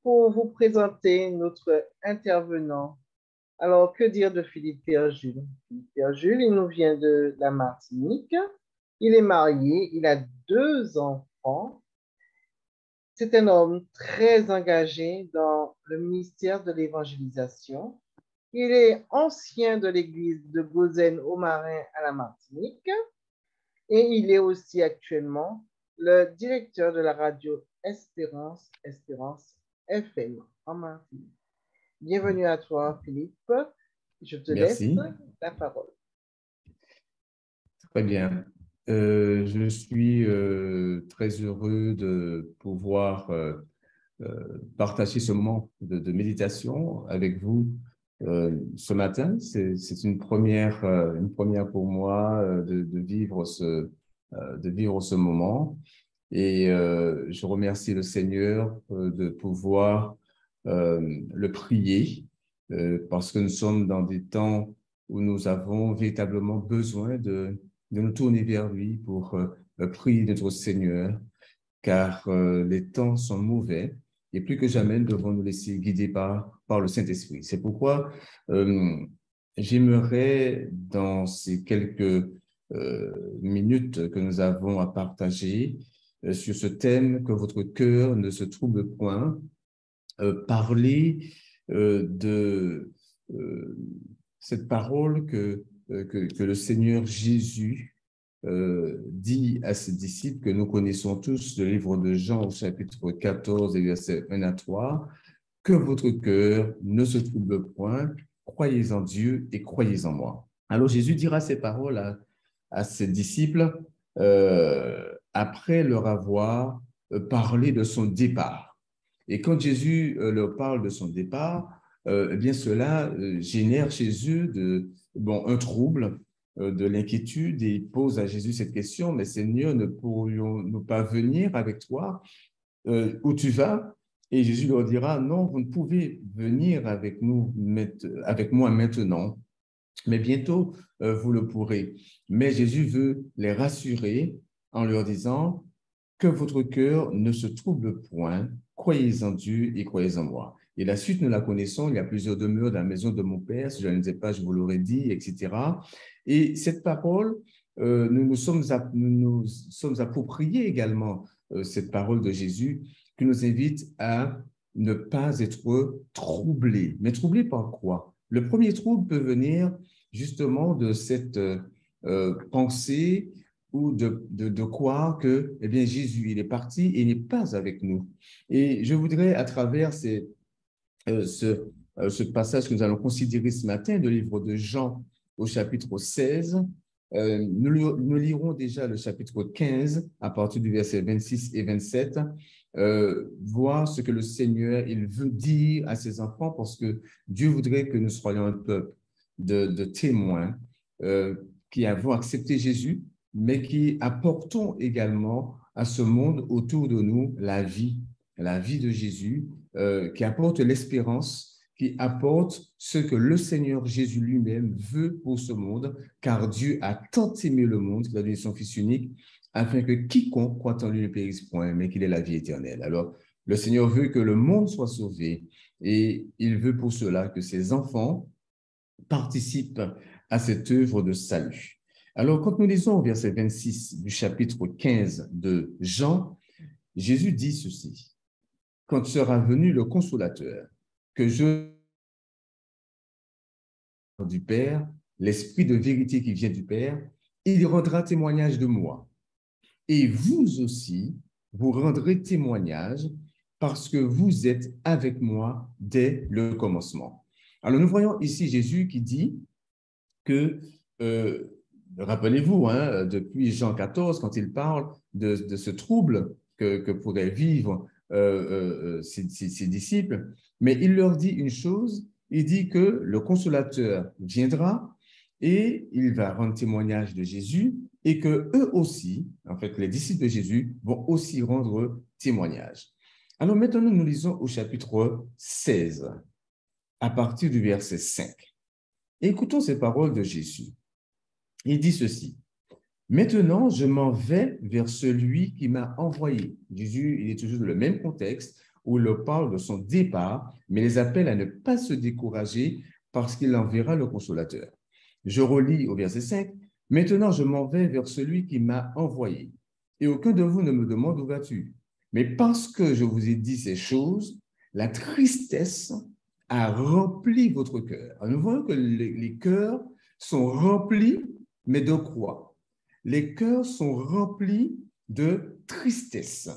pour vous présenter notre intervenant. Alors, que dire de Philippe Pierre-Jules? Philippe Pierre-Jules, il nous vient de la Martinique. Il est marié, il a 2 enfants. C'est un homme très engagé dans le ministère de l'évangélisation. Il est ancien de l'église de Gozen-au-Marin à la Martinique et il est aussi actuellement le directeur de la radio Espérance FM en Martinique. Bienvenue à toi, Philippe. Je te laisse Merci. la parole. Très bien. Je suis très heureux de pouvoir partager ce moment de méditation avec vous ce matin. C'est une première pour moi de vivre ce moment. Et je remercie le Seigneur de pouvoir le prier parce que nous sommes dans des temps où nous avons véritablement besoin de nous tourner vers lui pour prier notre Seigneur, car les temps sont mauvais et plus que jamais, nous devons nous laisser guider par le Saint-Esprit. C'est pourquoi j'aimerais, dans ces quelques minutes que nous avons à partager sur ce thème, que votre cœur ne se trouble point, parler de cette parole que le Seigneur Jésus dit à ses disciples, que nous connaissons tous, le livre de Jean au chapitre 14 et versets 1 à 3, que votre cœur ne se trouble point, croyez en Dieu et croyez en moi. Alors Jésus dira ces paroles à ses disciples après leur avoir parlé de son départ. Et quand Jésus leur parle de son départ, eh bien cela génère chez eux un trouble, de l'inquiétude, et ils posent à Jésus cette question: mais Seigneur, ne pourrions-nous pas venir avec toi où tu vas? Et Jésus leur dira: non, vous ne pouvez venir avec moi maintenant, mais bientôt vous le pourrez. Mais Jésus veut les rassurer en leur disant que votre cœur ne se trouble point, croyez en Dieu et croyez en moi. Et la suite, nous la connaissons: il y a plusieurs demeures dans la maison de mon Père, si je ne sais pas, je vous l'aurais dit, etc. Et cette parole, nous sommes appropriés également cette parole de Jésus qui nous invite à ne pas être troublés. Mais troublés par quoi? Le premier trouble peut venir justement de cette pensée ou de croire que, eh bien, Jésus, il est parti et il n'est pas avec nous. Et je voudrais, à travers ce passage que nous allons considérer ce matin, le livre de Jean au chapitre 16, nous lirons déjà le chapitre 15 à partir du verset 26 et 27, voir ce que le Seigneur, il veut dire à ses enfants, parce que Dieu voudrait que nous soyons un peuple de témoins qui avons accepté Jésus, mais qui apportons également à ce monde autour de nous la vie de Jésus, qui apporte l'espérance, qui apporte ce que le Seigneur Jésus lui-même veut pour ce monde, car Dieu a tant aimé le monde qu'il a donné son Fils unique, afin que quiconque croit en lui ne périsse point, mais qu'il ait la vie éternelle. Alors, le Seigneur veut que le monde soit sauvé, et il veut pour cela que ses enfants participent à cette œuvre de salut. Alors, quand nous lisons au verset 26 du chapitre 15 de Jean, Jésus dit ceci: quand sera venu le consolateur, que je du Père, l'Esprit de vérité qui vient du Père, il rendra témoignage de moi. Et vous aussi, vous rendrez témoignage parce que vous êtes avec moi dès le commencement. Alors nous voyons ici Jésus qui dit que, rappelez-vous, depuis Jean 14, quand il parle de ce trouble que pourraient vivre ses disciples, mais il leur dit une chose: il dit que le consolateur viendra et il va rendre témoignage de Jésus, et que eux aussi, en fait, les disciples de Jésus vont aussi rendre témoignage. Alors maintenant, nous lisons au chapitre 16, à partir du verset 5. Écoutons ces paroles de Jésus. Il dit ceci: maintenant, je m'en vais vers celui qui m'a envoyé. Jésus, il est toujours dans le même contexte où il leur parle de son départ, mais les appelle à ne pas se décourager parce qu'il enverra le consolateur. Je relis au verset 5. « Maintenant, je m'en vais vers celui qui m'a envoyé. Et aucun de vous ne me demande où vas-tu. Mais parce que je vous ai dit ces choses, la tristesse a rempli votre cœur. » Nous voyons que les cœurs sont remplis, mais de quoi? Les cœurs sont remplis de tristesse.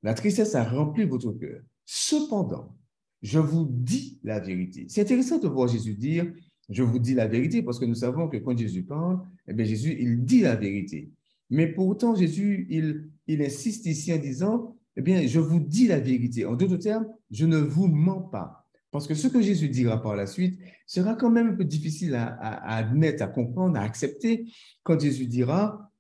La tristesse a rempli votre cœur. Cependant, je vous dis la vérité. C'est intéressant de voir Jésus dire « je vous dis la vérité » parce que nous savons que quand Jésus parle, eh bien Jésus, il dit la vérité. Mais pourtant, Jésus, il insiste ici en disant « eh bien, je vous dis la vérité ». En d'autres termes, je ne vous mens pas. Parce que ce que Jésus dira par la suite sera quand même un peu difficile à admettre, à comprendre, à accepter quand Jésus dira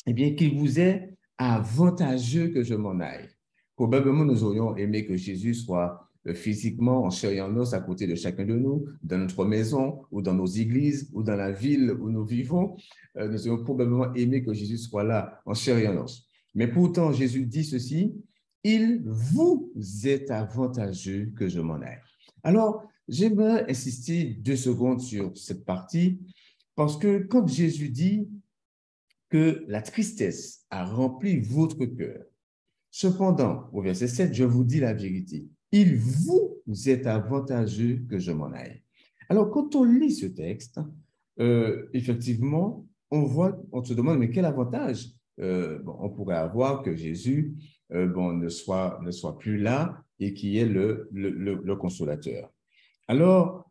eh bien, qu'il vous est avantageux que je m'en aille. Probablement, nous aurions aimé que Jésus soit physiquement, en chair et en os, à côté de chacun de nous, dans notre maison, ou dans nos églises, ou dans la ville où nous vivons. Nous aurions probablement aimé que Jésus soit là, en chair et en os. Mais pourtant, Jésus dit ceci, « Il vous est avantageux que je m'en aille. » Alors, j'aimerais insister 2 secondes sur cette partie, parce que quand Jésus dit que la tristesse a rempli votre cœur, cependant, au verset 7, je vous dis la vérité, il vous est avantageux que je m'en aille. Alors, quand on lit ce texte, effectivement, on se demande, mais quel avantage on pourrait avoir que Jésus ne soit plus là et qui est le consolateur. Alors,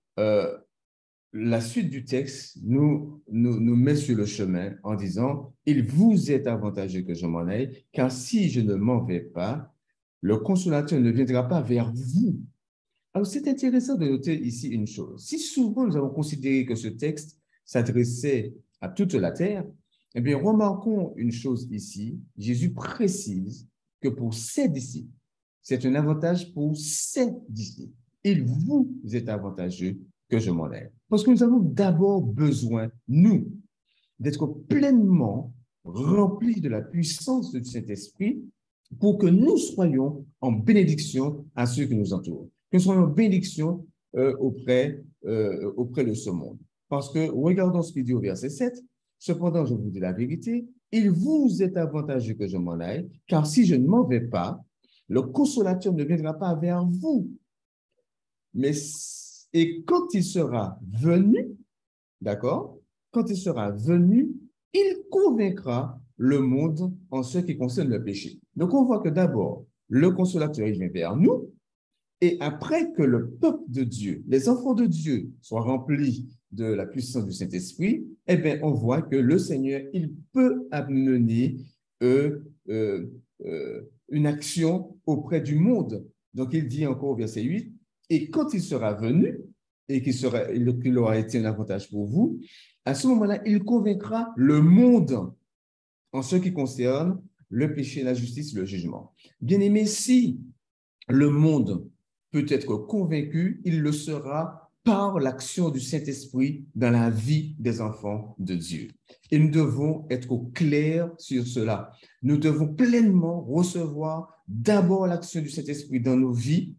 la suite du texte nous met sur le chemin en disant « Il vous est avantageux que je m'en aille, car si je ne m'en vais pas, le consolateur ne viendra pas vers vous. » Alors, c'est intéressant de noter ici une chose. Si souvent nous avons considéré que ce texte s'adressait à toute la terre, eh bien, remarquons une chose ici. Jésus précise que pour ses disciples, c'est un avantage pour ses disciples. Il vous est avantageux que je m'en aille. Parce que nous avons d'abord besoin, nous, d'être pleinement remplis de la puissance du Saint-Esprit pour que nous soyons en bénédiction à ceux qui nous entourent, que nous soyons en bénédiction auprès de ce monde. Parce que, regardons ce qu'il dit au verset 7, « Cependant, je vous dis la vérité, il vous est avantageux que je m'en aille, car si je ne m'en vais pas, le consolateur ne viendra pas vers vous. Et quand il sera venu, d'accord, quand il sera venu, il convaincra le monde en ce qui concerne le péché. » Donc, on voit que d'abord, le consolateur, il vient vers nous, et après que le peuple de Dieu, les enfants de Dieu, soient remplis de la puissance du Saint-Esprit, eh bien, on voit que le Seigneur, il peut amener une action auprès du monde. Donc, il dit encore au verset 8, « Et quand il sera venu, et qu'il aura été un avantage pour vous, à ce moment-là, il convaincra le monde en ce qui concerne le péché, la justice, le jugement. » Bien-aimé, si le monde peut être convaincu, il le sera par l'action du Saint-Esprit dans la vie des enfants de Dieu. Et nous devons être au clair sur cela. Nous devons pleinement recevoir d'abord l'action du Saint-Esprit dans nos vies,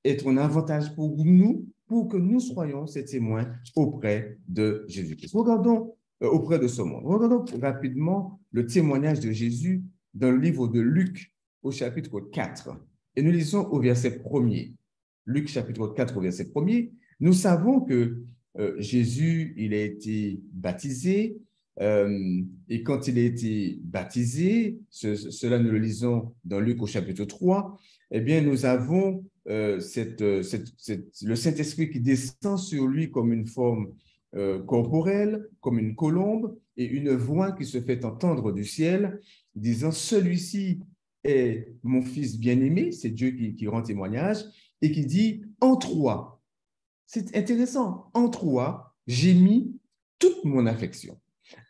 être un avantage pour nous, pour que nous soyons ces témoins auprès de Jésus-Christ. Regardons auprès de ce monde. Regardons rapidement le témoignage de Jésus dans le livre de Luc au chapitre 4. Et nous lisons au verset 1er. Luc chapitre 4 au verset 1er. Nous savons que Jésus, il a été baptisé, et quand il a été baptisé, cela nous le lisons dans Luc au chapitre 3, eh bien nous avons le Saint-Esprit qui descend sur lui comme une forme corporelle, comme une colombe, et une voix qui se fait entendre du ciel, disant « Celui-ci est mon fils bien-aimé », c'est Dieu qui rend témoignage, et qui dit « En toi ». C'est intéressant. « En toi, j'ai mis toute mon affection ».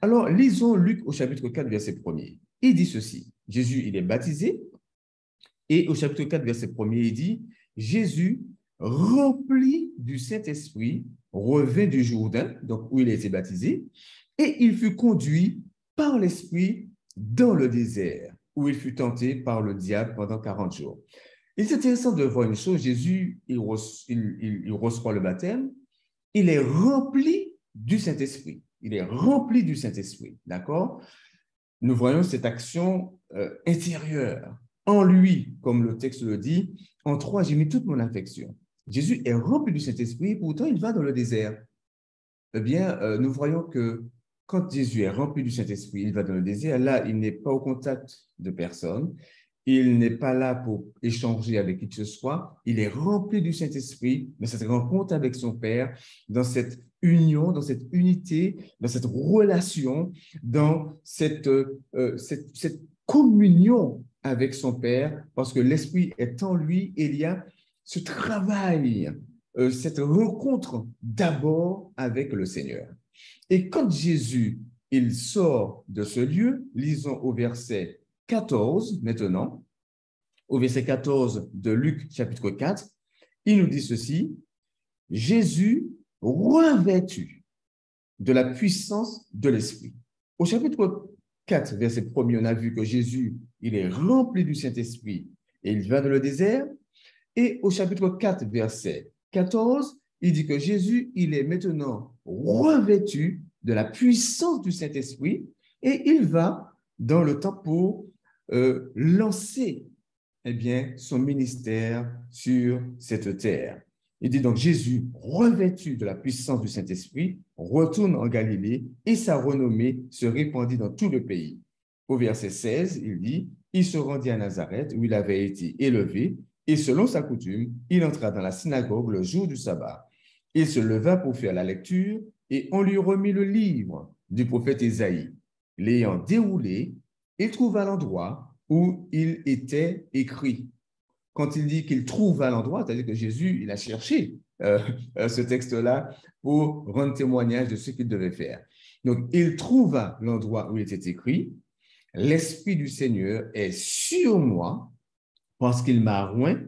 Alors, lisons Luc au chapitre 4, verset 1er. Il dit ceci. Jésus, il est baptisé, et au chapitre 4, verset 1er, il dit « Jésus, rempli du Saint-Esprit, revint du Jourdain, donc où il a été baptisé, et il fut conduit par l'Esprit dans le désert, où il fut tenté par le diable pendant 40 jours. » Il est intéressant de voir une chose, Jésus, il reçoit le baptême, il est rempli du Saint-Esprit. Il est rempli du Saint-Esprit, d'accord? Nous voyons cette action intérieure. En lui, comme le texte le dit, en toi, j'ai mis toute mon affection. Jésus est rempli du Saint-Esprit, pourtant il va dans le désert. Eh bien, nous voyons que quand Jésus est rempli du Saint-Esprit, il va dans le désert. Là, il n'est pas au contact de personne. Il n'est pas là pour échanger avec qui que ce soit. Il est rempli du Saint-Esprit, dans cette rencontre avec son Père, dans cette union, dans cette unité, dans cette relation, dans cette communion avec son Père, parce que l'Esprit est en lui et il y a ce travail, cette rencontre d'abord avec le Seigneur. Et quand Jésus, il sort de ce lieu, lisons au verset 14 maintenant, au verset 14 de Luc chapitre 4, il nous dit ceci, Jésus revêtu de la puissance de l'Esprit. Au chapitre 4, verset 1er, on a vu que Jésus, il est rempli du Saint-Esprit et il va dans le désert. Et au chapitre 4, verset 14, il dit que Jésus, il est maintenant revêtu de la puissance du Saint-Esprit et il va dans le temps pour lancer son ministère sur cette terre. Il dit donc Jésus, revêtu de la puissance du Saint-Esprit, retourne en Galilée et sa renommée se répandit dans tout le pays. Au verset 16, il dit, il se rendit à Nazareth où il avait été élevé et selon sa coutume, il entra dans la synagogue le jour du sabbat. Il se leva pour faire la lecture et on lui remit le livre du prophète Ésaïe. L'ayant déroulé, il trouva l'endroit où il était écrit. Quand il dit qu'il trouva l'endroit, c'est-à-dire que Jésus, il a cherché ce texte-là pour rendre témoignage de ce qu'il devait faire. Donc, il trouva l'endroit où il était écrit, « L'Esprit du Seigneur est sur moi parce qu'il m'a oint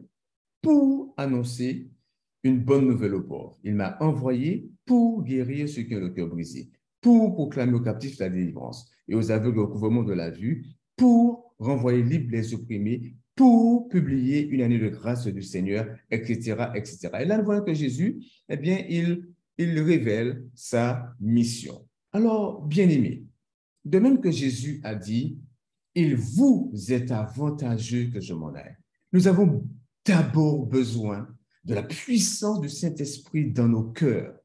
pour annoncer une bonne nouvelle aux pauvres. Il m'a envoyé pour guérir ceux qui ont le cœur brisé, pour proclamer aux captifs la délivrance et aux aveugles le recouvrement de la vue, pour renvoyer libres les opprimés, pour publier une année de grâce du Seigneur, etc., etc. Et là, nous voyons que Jésus, il révèle sa mission. Alors, bien-aimés, de même que Jésus a dit, « Il vous est avantageux que je m'en aille ». Nous avons d'abord besoin de la puissance du Saint-Esprit dans nos cœurs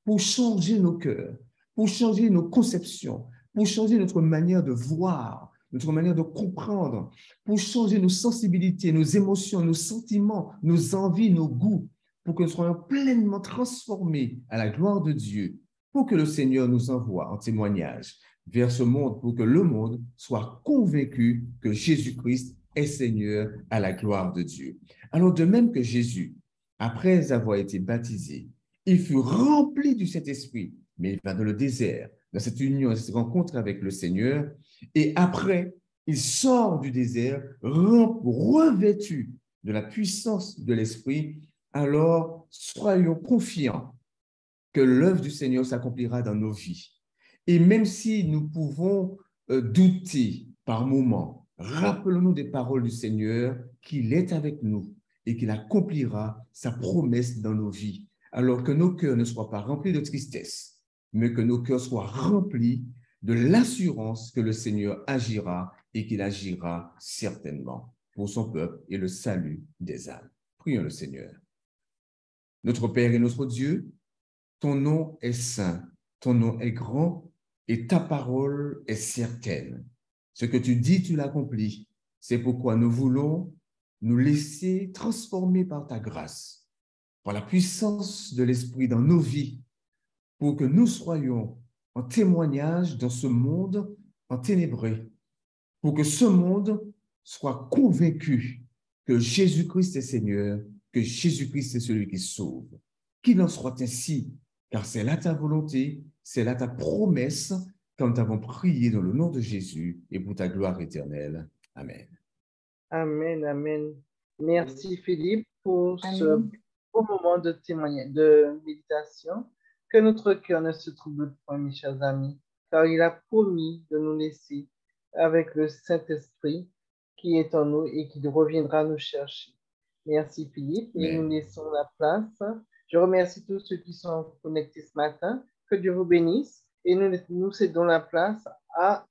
pour changer nos cœurs, pour changer nos conceptions, pour changer notre manière de voir, notre manière de comprendre, pour changer nos sensibilités, nos émotions, nos sentiments, nos envies, nos goûts, pour que nous soyons pleinement transformés à la gloire de Dieu, pour que le Seigneur nous envoie en témoignage vers ce monde, pour que le monde soit convaincu que Jésus-Christ est Seigneur à la gloire de Dieu. Alors, de même que Jésus, après avoir été baptisé, il fut rempli du Saint-Esprit, mais il va dans le désert, dans cette union, dans cette rencontre avec le Seigneur, et après, il sort du désert, revêtu de la puissance de l'Esprit. Alors, soyons confiants que l'œuvre du Seigneur s'accomplira dans nos vies. Et même si nous pouvons douter par moments, rappelons-nous des paroles du Seigneur, qu'il est avec nous et qu'il accomplira sa promesse dans nos vies. Alors que nos cœurs ne soient pas remplis de tristesse, mais que nos cœurs soient remplis de l'assurance que le Seigneur agira et qu'il agira certainement pour son peuple et le salut des âmes. Prions le Seigneur. Notre Père et notre Dieu, ton nom est saint, ton nom est grand et ta parole est certaine. Ce que tu dis, tu l'accomplis. C'est pourquoi nous voulons nous laisser transformer par ta grâce, par la puissance de l'Esprit dans nos vies, pour que nous soyons en témoignage dans ce monde enténébré, pour que ce monde soit convaincu que Jésus-Christ est Seigneur, que Jésus-Christ est celui qui sauve. Qu'il en soit ainsi, car c'est là ta volonté, c'est là ta promesse, quand nous avons prié dans le nom de Jésus et pour ta gloire éternelle. Amen. Amen, amen. Merci Philippe pour ce beau moment de témoignage, de méditation. Que notre cœur ne se trouble point, mes chers amis, car il a promis de nous laisser avec le Saint-Esprit qui est en nous et qui reviendra nous chercher. Merci Philippe et nous Mais laissons la place. Je remercie tous ceux qui sont connectés ce matin. Que Dieu vous bénisse et nous cédons la place à